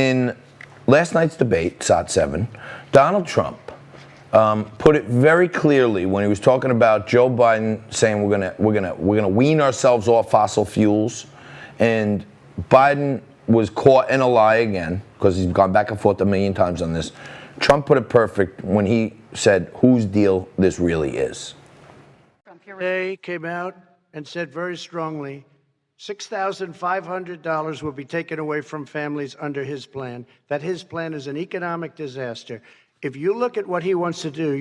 In last night's debate, SOT 7, Donald Trump put it very clearly when he was talking about Joe Biden saying we're gonna wean ourselves off fossil fuels, and Biden was caught in a lie again because he's gone back and forth a million times on this. Trump put it perfect when he said whose deal this really is. Today came out and said very strongly, $6,500 will be taken away from families under his plan, that his plan is an economic disaster. If you look at what he wants to do,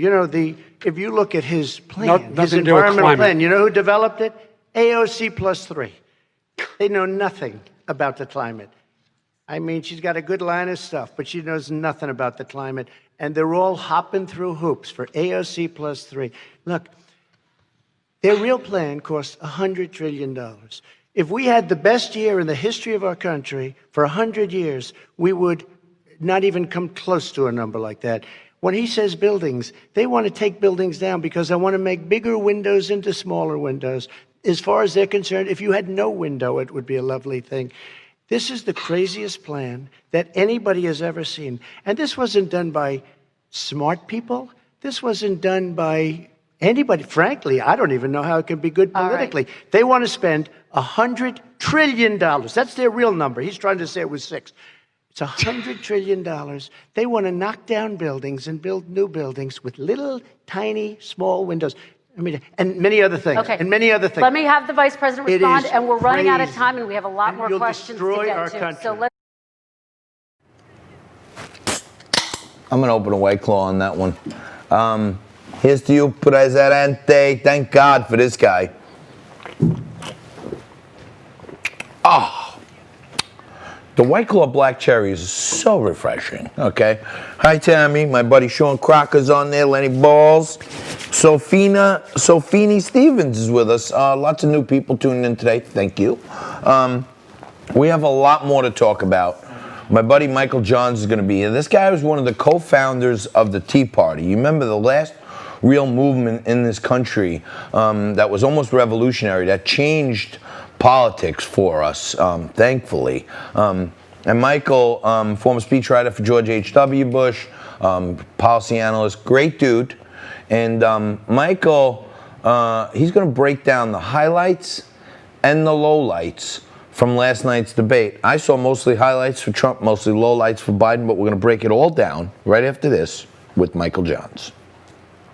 if you look at his plan, his environmental plan, you know who developed it? AOC +3. They know nothing about the climate. I mean, she's got a good line of stuff, but she knows nothing about the climate. And they're all hopping through hoops for AOC +3. Look, their real plan costs $100 trillion. If we had the best year in the history of our country for 100 years, we would not even come close to a number like that. When he says buildings, they want to take buildings down because they want to make bigger windows into smaller windows. As far as they're concerned, if you had no window, it would be a lovely thing. This is the craziest plan that anybody has ever seen. And this wasn't done by smart people. This wasn't done by anybody. Frankly, I don't even know how it can be good politically. Right. They want to spend $100 trillion. That's their real number. He's trying to say it was 6. It's $100 trillion. They want to knock down buildings and build new buildings with little, tiny, small windows. I mean, and many other things. Okay. And many other things. Let me have the Vice President respond, and we're running out of time, and we have a lot more questions to get to. So let's. I'm going to open a White Claw on that one. Here's to you, Presidente. Thank God for this guy. The White Claw Black Cherry is so refreshing, okay? Hi, Tammy. My buddy Sean Crocker's on there. Lenny Balls. Sophini Stevens is with us. Lots of new people tuning in today. Thank you. We have a lot more to talk about. My buddy Michael Johns is going to be here. This guy was one of the co-founders of the Tea Party. You remember the last real movement in this country that was almost revolutionary, that changed politics for us, thankfully. And Michael, former speechwriter for George H.W. Bush, policy analyst, great dude. And Michael, he's going to break down the highlights and the lowlights from last night's debate. I saw mostly highlights for Trump, mostly lowlights for Biden, but we're going to break it all down right after this with Michael Johns.